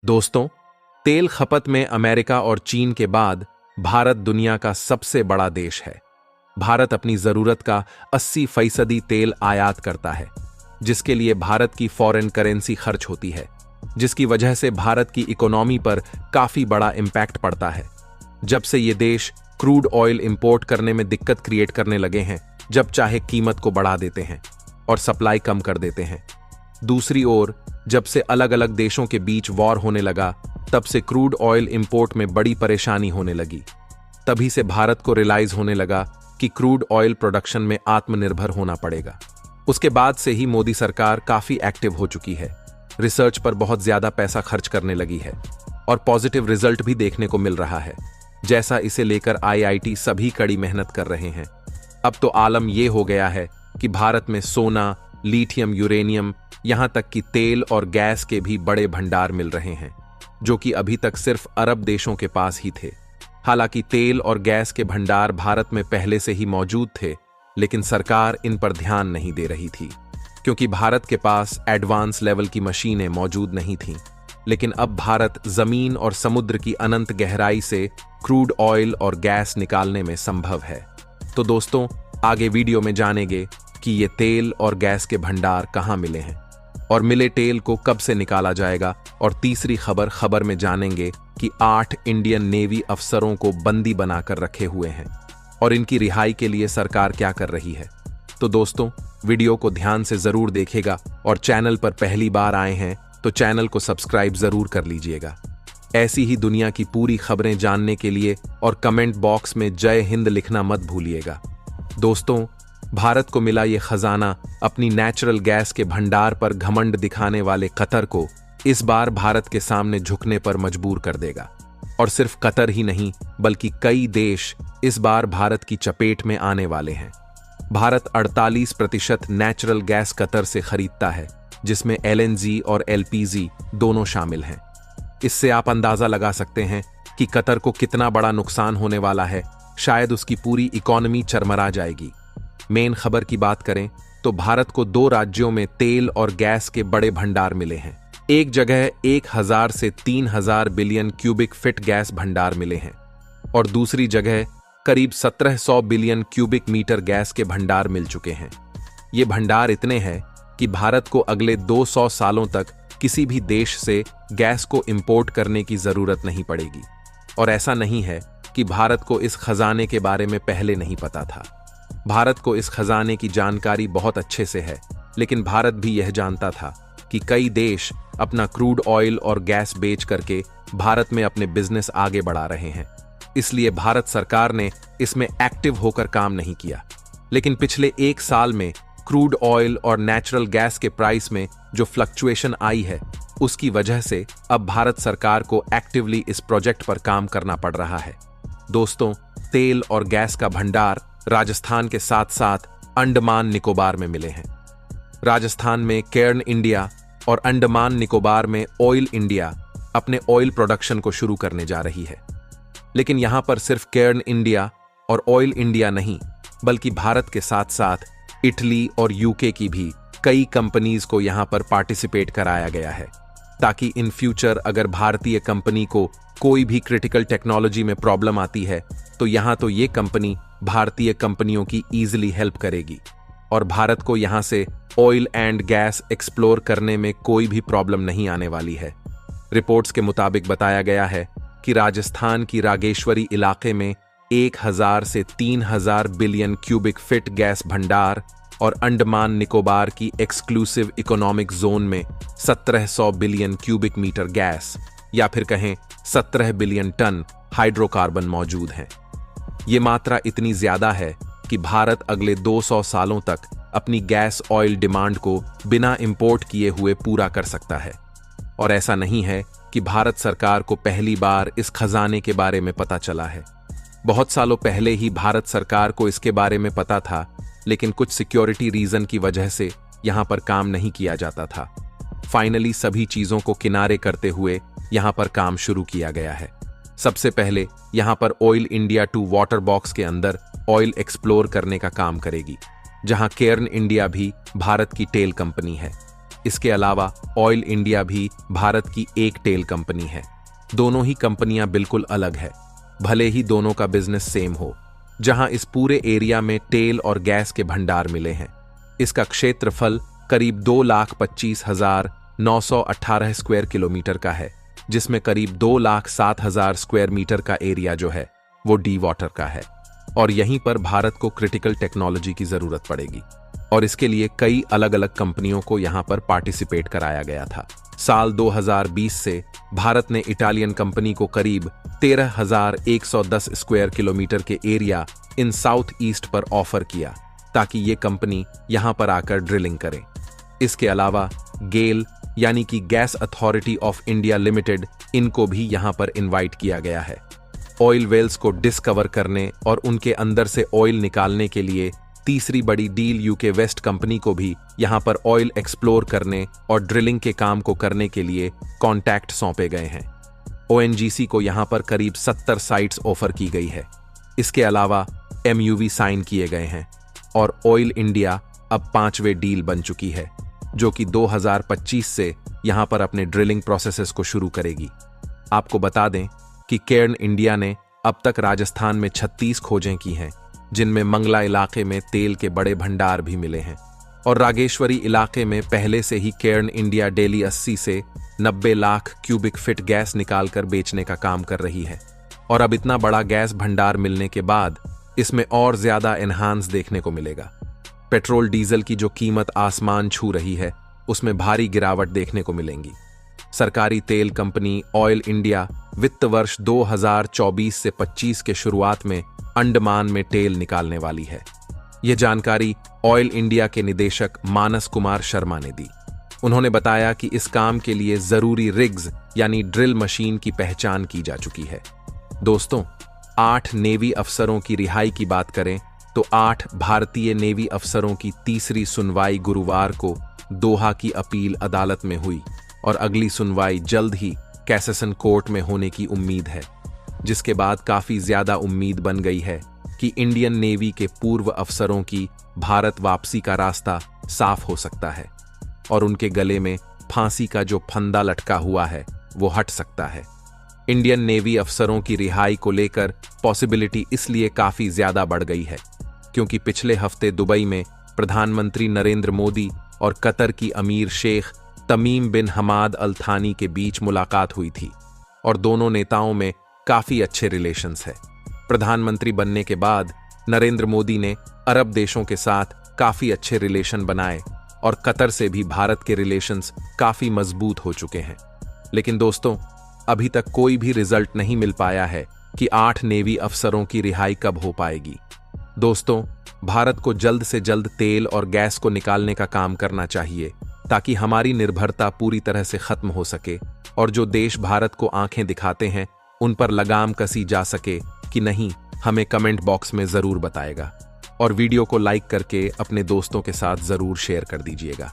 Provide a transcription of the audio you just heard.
दोस्तों, तेल खपत में अमेरिका और चीन के बाद भारत दुनिया का सबसे बड़ा देश है। भारत अपनी जरूरत का 80% तेल आयात करता है, जिसके लिए भारत की फॉरेन करेंसी खर्च होती है, जिसकी वजह से भारत की इकोनॉमी पर काफी बड़ा इंपैक्ट पड़ता है। जब से ये देश क्रूड ऑयल इंपोर्ट करने में दिक्कत क्रिएट करने लगे हैं, जब चाहे कीमत को बढ़ा देते हैं और सप्लाई कम कर देते हैं। दूसरी ओर, जब से अलग अलग देशों के बीच वॉर होने लगा, तब से क्रूड ऑयल इंपोर्ट में बड़ी परेशानी होने लगी। तभी से भारत को रियलाइज होने लगा कि क्रूड ऑयल प्रोडक्शन में आत्मनिर्भर होना पड़ेगा। उसके बाद से ही मोदी सरकार काफी एक्टिव हो चुकी है, रिसर्च पर बहुत ज्यादा पैसा खर्च करने लगी है और पॉजिटिव रिजल्ट भी देखने को मिल रहा है। जैसा इसे लेकर आईआईटी सभी कड़ी मेहनत कर रहे हैं। अब तो आलम यह हो गया है कि भारत में सोना, लिथियम, यूरेनियम, यहां तक कि तेल और गैस के भी बड़े भंडार मिल रहे हैं, जो कि अभी तक सिर्फ अरब देशों के पास ही थे। हालांकि तेल और गैस के भंडार भारत में पहले से ही मौजूद थे, लेकिन सरकार इन पर ध्यान नहीं दे रही थी, क्योंकि भारत के पास एडवांस लेवल की मशीनें मौजूद नहीं थीं। लेकिन अब भारत जमीन और समुद्र की अनंत गहराई से क्रूड ऑयल और गैस निकालने में संभव है। तो दोस्तों, आगे वीडियो में जानेंगे कि ये तेल और गैस के भंडार कहाँ मिले हैं और मिले तेल को कब से निकाला जाएगा। और तीसरी खबर में जानेंगे कि 8 इंडियन नेवी अफसरों को बंदी बनाकर रखे हुए हैं और इनकी रिहाई के लिए सरकार क्या कर रही है। तो दोस्तों, वीडियो को ध्यान से जरूर देखिएगा और चैनल पर पहली बार आए हैं तो चैनल को सब्सक्राइब जरूर कर लीजिएगा। ऐसी ही दुनिया की पूरी खबरें जानने के लिए और कमेंट बॉक्स में जय हिंद लिखना मत भूलिएगा। दोस्तों, भारत को मिला ये खजाना अपनी नेचुरल गैस के भंडार पर घमंड दिखाने वाले कतर को इस बार भारत के सामने झुकने पर मजबूर कर देगा। और सिर्फ कतर ही नहीं, बल्कि कई देश इस बार भारत की चपेट में आने वाले हैं। भारत 48% नेचुरल गैस कतर से खरीदता है, जिसमें एलएनजी और एलपीजी दोनों शामिल हैं। इससे आप अंदाजा लगा सकते हैं कि कतर को कितना बड़ा नुकसान होने वाला है। शायद उसकी पूरी इकोनॉमी चरमरा जाएगी। मेन खबर की बात करें तो भारत को 2 राज्यों में तेल और गैस के बड़े भंडार मिले हैं। एक जगह 1000 से 3000 बिलियन क्यूबिक फीट गैस भंडार मिले हैं और दूसरी जगह करीब 1700 बिलियन क्यूबिक मीटर गैस के भंडार मिल चुके हैं। ये भंडार इतने हैं कि भारत को अगले 200 सालों तक किसी भी देश से गैस को इंपोर्ट करने की जरूरत नहीं पड़ेगी। और ऐसा नहीं है कि भारत को इस खजाने के बारे में पहले नहीं पता था। भारत को इस खजाने की जानकारी बहुत अच्छे से है, लेकिन भारत भी यह जानता था कि कई देश अपना क्रूड ऑयल और गैस बेच करके भारत में अपने बिजनेस आगे बढ़ा रहे हैं। इसलिए भारत सरकार ने इसमें एक्टिव होकर काम नहीं किया। लेकिन पिछले 1 साल में क्रूड ऑयल और नेचुरल गैस के प्राइस में जो फ्लक्चुएशन आई है, उसकी वजह से अब भारत सरकार को एक्टिवली इस प्रोजेक्ट पर काम करना पड़ रहा है। दोस्तों, तेल और गैस का भंडार राजस्थान के साथ साथ अंडमान निकोबार में मिले हैं। राजस्थान में केर्न इंडिया और अंडमान निकोबार में ऑयल इंडिया अपने ऑयल प्रोडक्शन को शुरू करने जा रही है। लेकिन यहां पर सिर्फ केर्न इंडिया और ऑयल इंडिया नहीं, बल्कि भारत के साथ साथ इटली और यूके की भी कई कंपनीज को यहां पर पार्टिसिपेट कराया गया है, ताकि इन फ्यूचर अगर भारतीय कंपनी को कोई भी क्रिटिकल टेक्नोलॉजी में प्रॉब्लम आती है तो यहां तो ये कंपनी भारतीय कंपनियों की इजीली हेल्प करेगी और भारत को यहां से ऑयल एंड गैस एक्सप्लोर करने में कोई भी प्रॉब्लम नहीं आने वाली है। रिपोर्ट्स के मुताबिक बताया गया है कि राजस्थान की रागेश्वरी इलाके में 1000 से 3000 बिलियन क्यूबिक फीट गैस भंडार और अंडमान निकोबार की एक्सक्लूसिव इकोनॉमिक जोन में 1700 बिलियन क्यूबिक मीटर गैस, या फिर कहें 17 बिलियन टन हाइड्रोकार्बन मौजूद हैं। ये मात्रा इतनी ज्यादा है कि भारत अगले 200 सालों तक अपनी गैस ऑयल डिमांड को बिना इंपोर्ट किए हुए पूरा कर सकता है। और ऐसा नहीं है कि भारत सरकार को पहली बार इस खजाने के बारे में पता चला है। बहुत सालों पहले ही भारत सरकार को इसके बारे में पता था, लेकिन कुछ सिक्योरिटी रीजन की वजह से यहां पर काम नहीं किया जाता था। फाइनली सभी चीजों को किनारे करते हुए यहां पर काम शुरू किया गया है। सबसे पहले यहां पर ऑयल इंडिया 2 वाटर बॉक्स के अंदर ऑयल एक्सप्लोर करने का काम करेगी, जहां केर्न इंडिया भी भारत की टेल कंपनी है। इसके अलावा ऑयल इंडिया भी भारत की एक टेल कंपनी है। दोनों ही कंपनियां बिल्कुल अलग है, भले ही दोनों का बिजनेस सेम हो। जहां इस पूरे एरिया में तेल और गैस के भंडार मिले हैं। इसका क्षेत्रफल करीब 2,25,918 स्क्वायर किलोमीटर का है, जिसमें करीब 2,07,000 स्क्वायर मीटर का एरिया जो है वो डी वाटर का है। और यहीं पर भारत को क्रिटिकल टेक्नोलॉजी की जरूरत पड़ेगी और इसके लिए कई अलग अलग कंपनियों को यहां पर पार्टिसिपेट कराया गया था। साल 2020 से भारत ने इटालियन कंपनी को करीब 13,110 स्क्वायर किलोमीटर के एरिया इन साउथ ईस्ट पर ऑफर किया ताकि ये कंपनी यहां पर आकर ड्रिलिंग करे। इसके अलावा गेल यानी कि gas authority of India limited, इनको भी यहां पर इनवाइट किया गया है। ऑयल वेल्स को डिस्कवर करने और उनके अंदर से ऑयल निकालने के लिए तीसरी बड़ी डील यूके वेस्ट कंपनी को भी यहां पर ऑयल एक्सप्लोर करने और ड्रिलिंग के काम को करने के लिए कॉन्टैक्ट सौंपे गए हैं। ओएनजीसी को यहां पर करीब 70 साइट्स ऑफर की गई है। इसके अलावा एमयूवी साइन किए गए हैं और ऑयल इंडिया अब 5वें डील बन चुकी है, जो कि 2025 से यहां पर अपने ड्रिलिंग प्रोसेसेस को शुरू करेगी। आपको बता दें कि केर्न इंडिया ने अब तक राजस्थान में 36 खोजें की हैं, जिनमें मंगला इलाके में तेल के बड़े भंडार भी मिले हैं और रागेश्वरी इलाके में पहले से ही केर्न इंडिया डेली 80 से 90 लाख क्यूबिक फीट गैस निकालकर बेचने का काम कर रही है। और अब इतना बड़ा गैस भंडार मिलने के बाद इसमें और ज्यादा एनहांस देखने को मिलेगा। पेट्रोल डीजल की जो कीमत आसमान छू रही है, उसमें भारी गिरावट देखने को मिलेंगी। सरकारी तेल कंपनी ऑयल इंडिया वित्त वर्ष 2024 से 25 के शुरुआत में अंडमान में तेल निकालने वाली है। यह जानकारी ऑयल इंडिया के निदेशक मानस कुमार शर्मा ने दी। उन्होंने बताया कि इस काम के लिए जरूरी रिग्स यानी ड्रिल मशीन की पहचान की जा चुकी है। दोस्तों, 8 नेवी अफसरों की रिहाई की बात करें तो 8 भारतीय नेवी अफसरों की तीसरी सुनवाई गुरुवार को दोहा की अपील अदालत में हुई और अगली सुनवाई जल्द ही कैसेसन कोर्ट में होने की उम्मीद है, जिसके बाद काफी ज्यादा उम्मीद बन गई है कि इंडियन नेवी के पूर्व अफसरों की भारत वापसी का रास्ता साफ हो सकता है और उनके गले में फांसी का जो फंदा लटका हुआ है वो हट सकता है। इंडियन नेवी अफसरों की रिहाई को लेकर पॉसिबिलिटी इसलिए काफी ज्यादा बढ़ गई है क्योंकि पिछले हफ्ते दुबई में प्रधानमंत्री नरेंद्र मोदी और कतर की अमीर शेख तमीम बिन हमाद अल थानी के बीच मुलाकात हुई थी और दोनों नेताओं में काफी अच्छे रिलेशंस है। प्रधानमंत्री बनने के बाद नरेंद्र मोदी ने अरब देशों के साथ काफी अच्छे रिलेशन बनाए और कतर से भी भारत के रिलेशंस काफी मजबूत हो चुके हैं। लेकिन दोस्तों, अभी तक कोई भी रिजल्ट नहीं मिल पाया है कि 8 नेवी अफसरों की रिहाई कब हो पाएगी। दोस्तों, भारत को जल्द से जल्द तेल और गैस को निकालने का काम करना चाहिए ताकि हमारी निर्भरता पूरी तरह से खत्म हो सके और जो देश भारत को आंखें दिखाते हैं उन पर लगाम कसी जा सके कि नहीं, हमें कमेंट बॉक्स में जरूर बताएगा और वीडियो को लाइक करके अपने दोस्तों के साथ जरूर शेयर कर दीजिएगा।